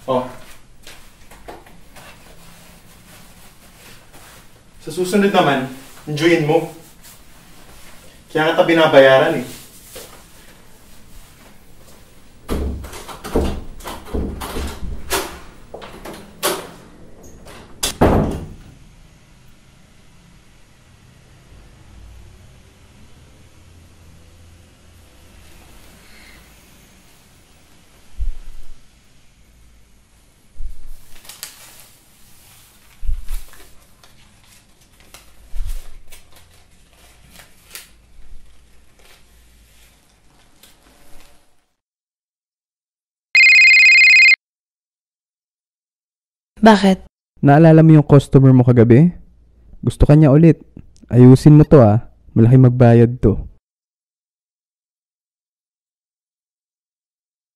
Oh. Sa susunod naman, enjoyin mo. Kaya kita binabayaran eh. Bakit? Naalala mo yung customer mo kagabi? Gusto ka niya ulit. Ayusin mo to ah. Malaki magbayad to.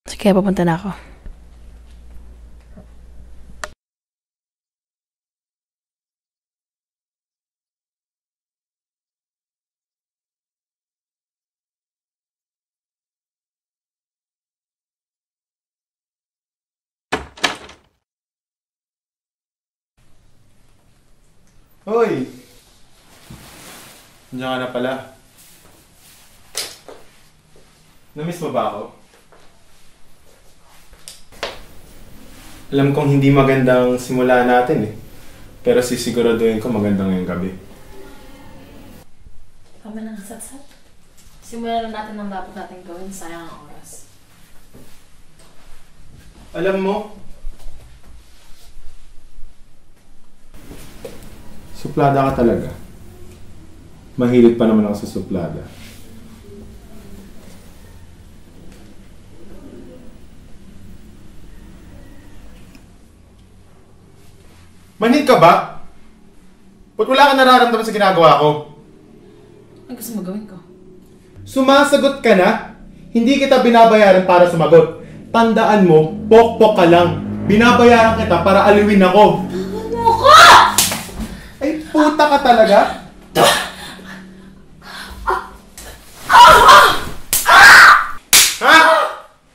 Sige, papunta na ako. Hoy! Nandiyan ka na pala. Namiss mo ba ako? Alam kong hindi magandang simula natin eh. Pero sisiguraduhin ko maganda ngayong gabi. Tama na nga, Satsat. Simulan na natin ang dapat natin gawin. Sayang ang oras. Alam mo, suplada ka talaga. Mahilig pa naman ako sa suplada. Manhid ka ba? Ba't wala ka nararamdaman sa ginagawa ko? Ano gusto mo gawin ko? Sumasagot ka na? Hindi kita binabayaran para sumagot. Tandaan mo, pok-pok ka lang. Binabayaran kita para aliwin ako. Ano ko? Ay, puta ka talaga? Ha?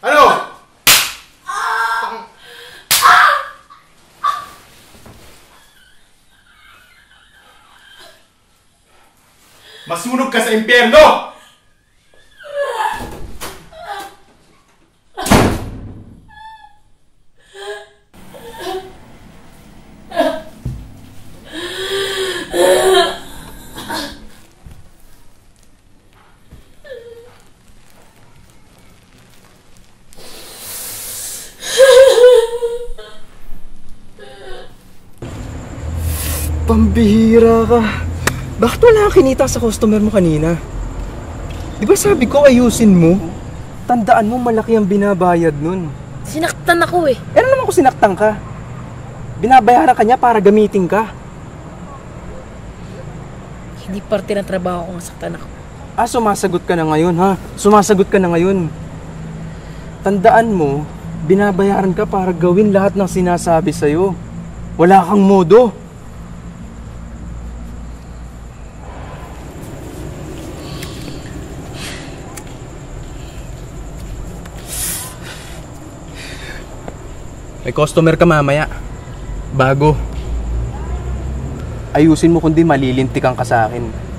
Ano? Masunog ka sa impyerno! Pambihira ka. Bakit wala kang kinita sa customer mo kanina? Di ba sabi ko ayusin mo? Tandaan mo malaki ang binabayad nun. Sinaktan ako eh. Ano naman kung sinaktan ka? Binabayaran ka niya para gamitin ka. Hindi parte ng trabaho ko nga saktan ako. Ah, sumasagot ka na ngayon ha? Sumasagot ka na ngayon. Tandaan mo, binabayaran ka para gawin lahat ng sinasabi sa'yo. Wala kang modo. May customer ka mamaya. Bago. Ayusin mo kundi malilintikan ka sa akin.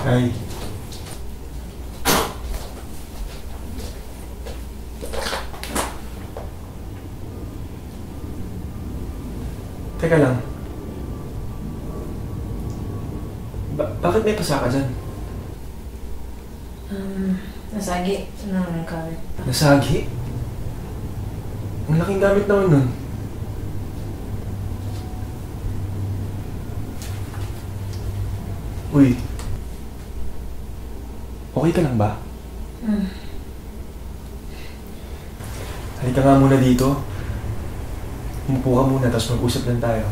Ay. Teka lang. Bakit may pasaka dyan? Nasagi ng gamit. Nasagi? Ang laking gamit naman nun. Uy. Okay ka lang ba? Halika nga muna dito. Umupo ka muna, tapos mag-usap lang tayo.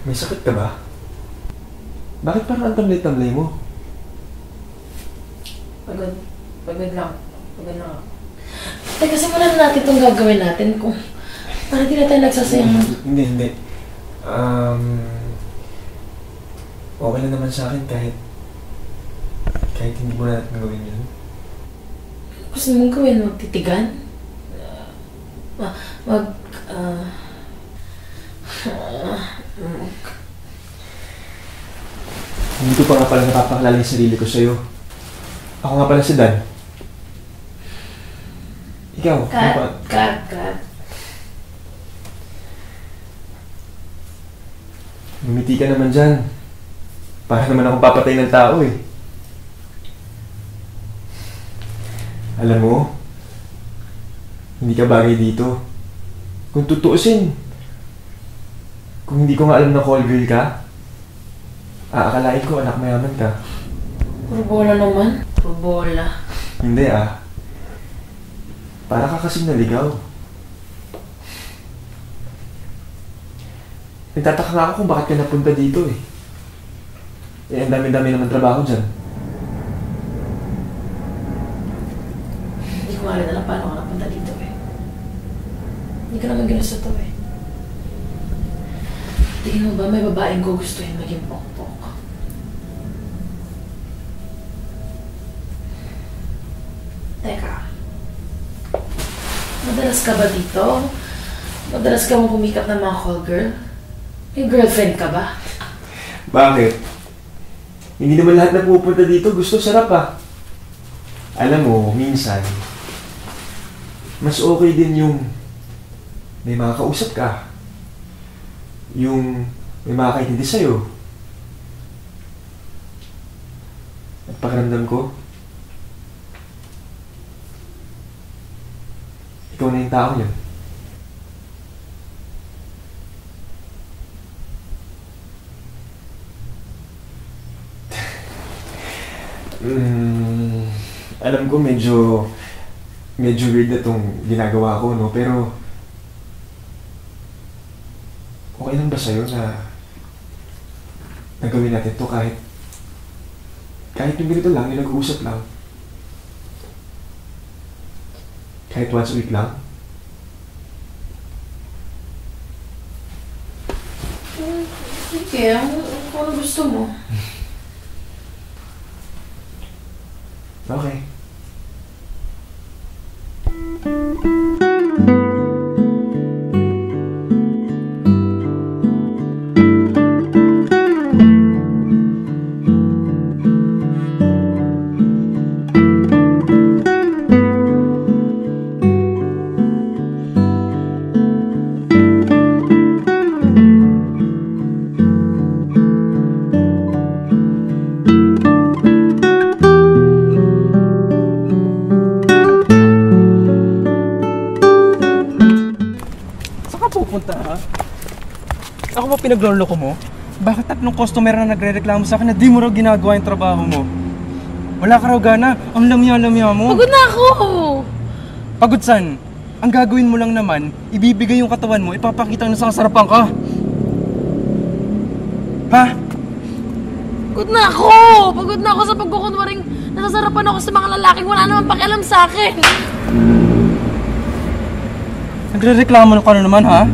May sakit ka ba? Bakit parang ang tamlay-tamlay mo? Pagod. Pagod lang. Pagod lang ako. Teka, simulan na natin itong gagawin natin kung parang di na tayo nagsasayang. Hindi. Okay na naman sa akin kahit hindi mo na natin gawin yun. Gusto mong gawin? Magtitigan? Hindi ko pa nga pala napapakilala yung sarili ko sa'yo. Ako nga pala si Dan. Ikaw, ano pa? Cut. Ngumiti ka naman dyan. Para naman akong papatay ng tao eh. Alam mo, hindi ka bagay dito. Kung tutuusin, kung hindi ko nga alam na call girl ka, aakalain ko anak mayaman ka. Puro bola naman. Puro bola. Hindi para ka kasing naligaw. Nagtataka nga ako kung bakit ka napunta dito eh. Ang dami-dami naman trabaho dyan. Hindi ko alam paano ako napunta dito eh. Hindi ko naman ginusto to eh. Tingin mo ba may babaeng ko gustuhin maging pokpok? Teka. Madalas ka ba dito? Madalas ka mong pumikap ng mga call girl? May girlfriend ka ba? Bakit? Hindi naman lahat na pupunta dito gusto sarap Alam mo, minsan, mas okay din yung may mga kausap ka. Yung may makakaintindi sa'yo. At pakiramdam ko, ikaw na yung tao yun. Alam ko medyo weird na itong ginagawa ko, no? Pero okay lang ba sa'yo na nagawin natin to kahit yung ganito lang, yung nag-uusap lang? Kahit once a week lang? Sige, kung ano gusto mo. Okay. Pupunta ha? Ako ba pinagloloko mo? Bakit tatlong customer na nagre-reklamo sa akin na di mo raw ginagawa yung trabaho mo? Wala ka raw gana? Ang lamya-lamya mo? Pagod na ako! Pagod saan? Ang gagawin mo lang naman, ibibigay yung katawan mo, ipapakita na sa kasarapan ka. Ha? Pagod na ako! Pagod na ako sa pagkukunwaring nasasarapan ako sa mga lalaking wala naman pakialam sa akin. Nagre-reklamo ka na naman ha?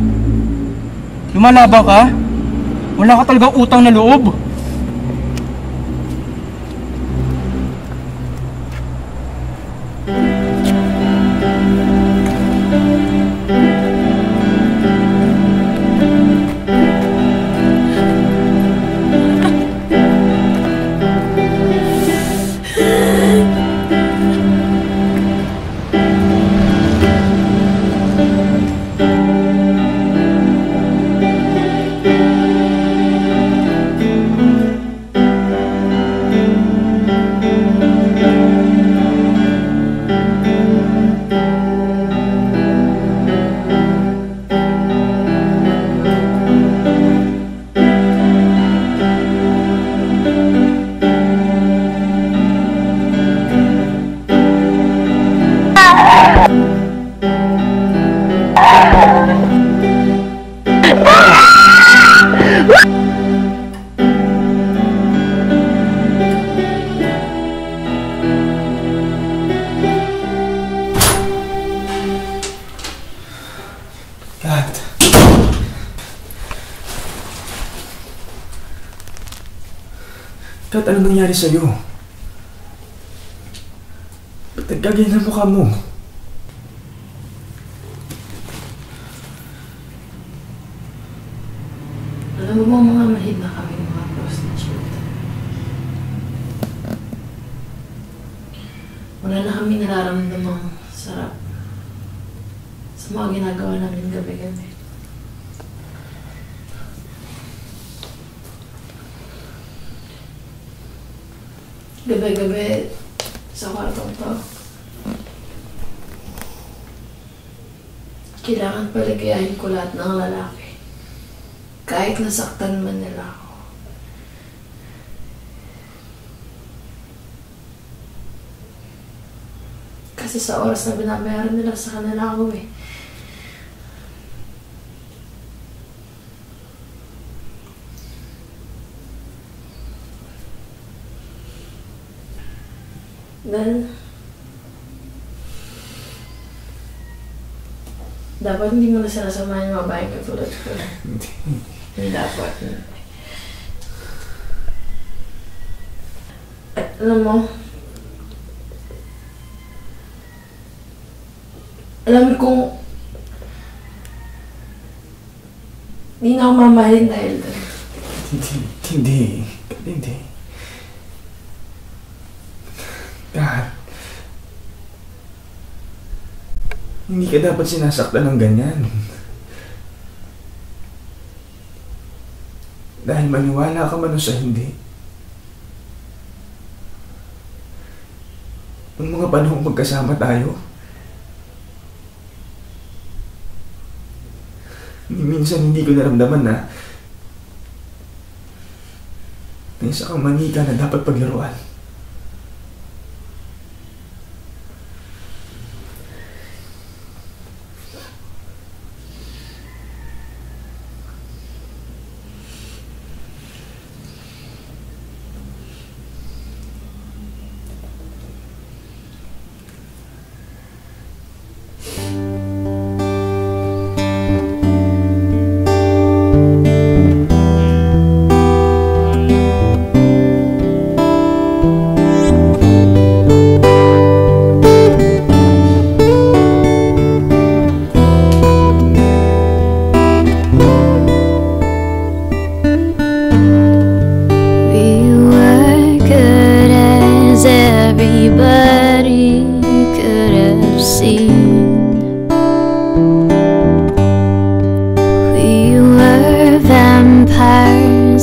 Lumalabang ka? Wala ka talagang utang na loob. Bakit? Anong nangyari sa'yo? Ba't nagkaganyan ang mukha mo? Alam mo mga mahid na kami mga prostitute. Wala na kami nararamdamang sarap sa mga ginagawa namin gabi-gabi. Gabi-gabi sa kwartong to, kailangan paligayahin ko lahat ng lalaki. Kahit nasaktan man nila ako. Kasi sa oras na binabayaran nila sa kanila ako eh. Then, dapat hindi mo na sinasamahan yung mga bahay katulad ko. Hindi dapat. At alam mo, kong hindi na ako mamahalin dahil doon. Hindi. Dad, hindi ka dapat sinasaktan ng ganyan. Dahil maniwala ka man o sa hindi. Nung mga panahong magkasama tayo, minsan hindi ko naramdaman na isa kang manika na dapat paglaruan.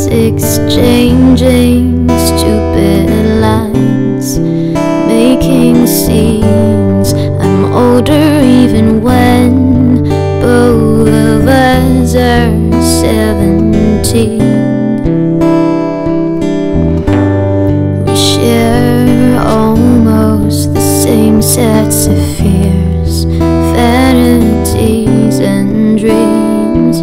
Exchanging stupid lines, making scenes. I'm older even when both of us are 17. We share almost the same sets of fears, vanities and dreams.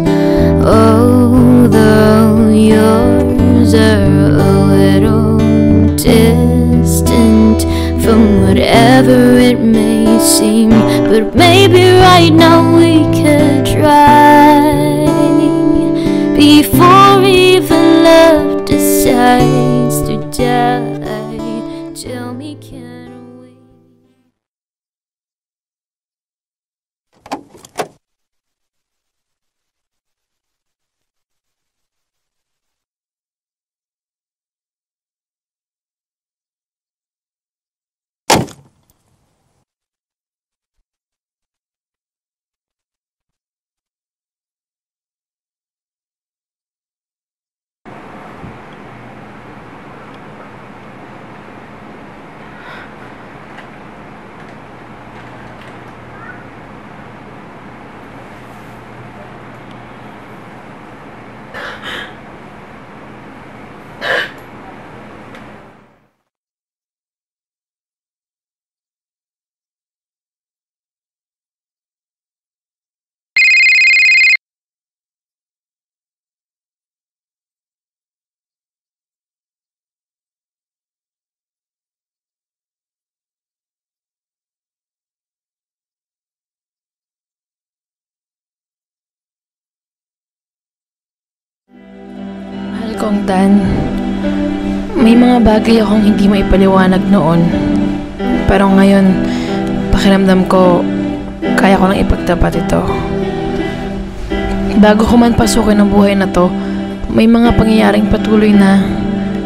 Although yours are a little distant from whatever it may seem, but maybe right now we could try before even love decides to die. Tell me, can we? Mahal kong Tan, May mga bagay akong hindi maipaliwanag noon. Pero ngayon, pakiramdam ko, kaya ko lang ipagtapat ito. Bago ko man pasukin ang buhay na to, may mga pangyayaring patuloy na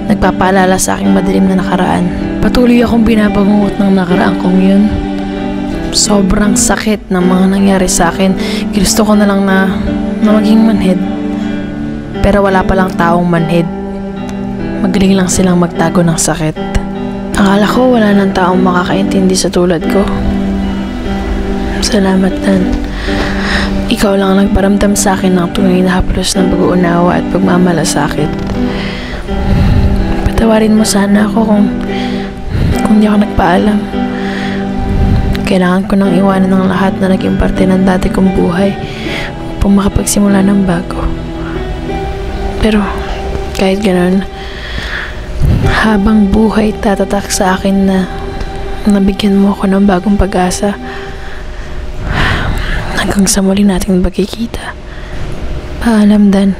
nagpapaalala sa aking madilim na nakaraan. Patuloy akong binabangungot ng nakaraan kong yun. Sobrang sakit ng mga nangyari sa akin. Gusto ko na lang na maging manhid. Pero wala palang taong manhid. Magaling lang silang magtago ng sakit. Akala ko wala nang taong makakaintindi sa tulad ko. Salamat, Dan. Ikaw lang nagparamdam sa akin ng tunay na haplos ng pag-uunawa at pagmamalasakit. Patawarin mo sana ako kung di ako nagpaalam. Kailangan ko nang iwanan ng lahat na naging parte ng dati kong buhay upang makapagsimula ng bago. Pero kahit ganoon, habang buhay tatatak sa akin na nabigyan mo ako ng bagong pag-asa hanggang sa muli nating magkikita. Paalam, Dan.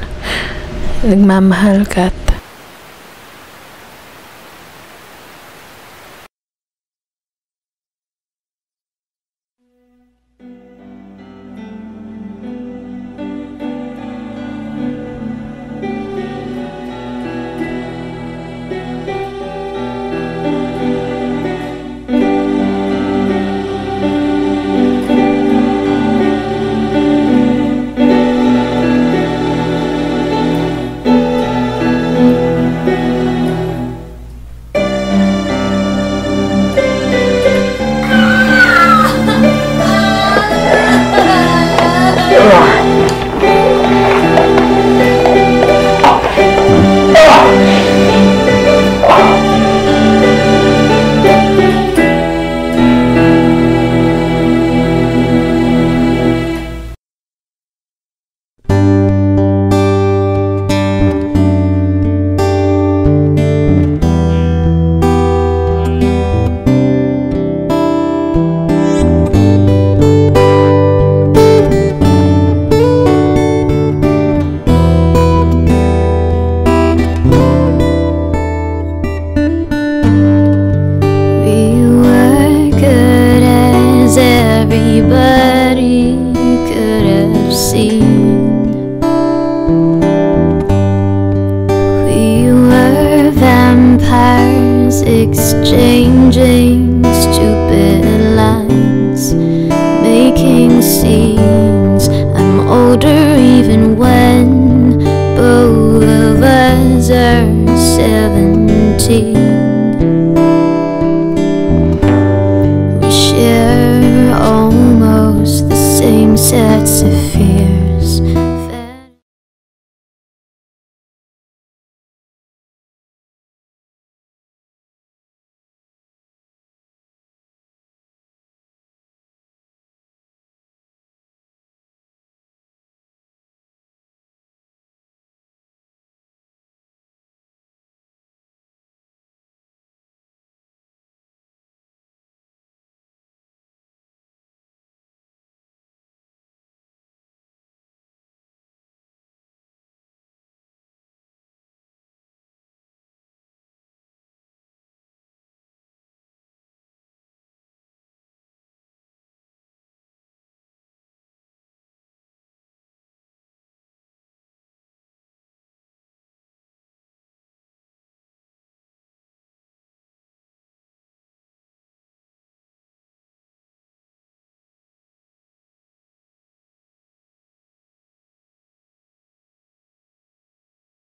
Nagmamahal ka. Everybody could have seen we were vampires exchanging stupid lines, making scenes. I'm older even when both of us are 17. We share almost the same sets of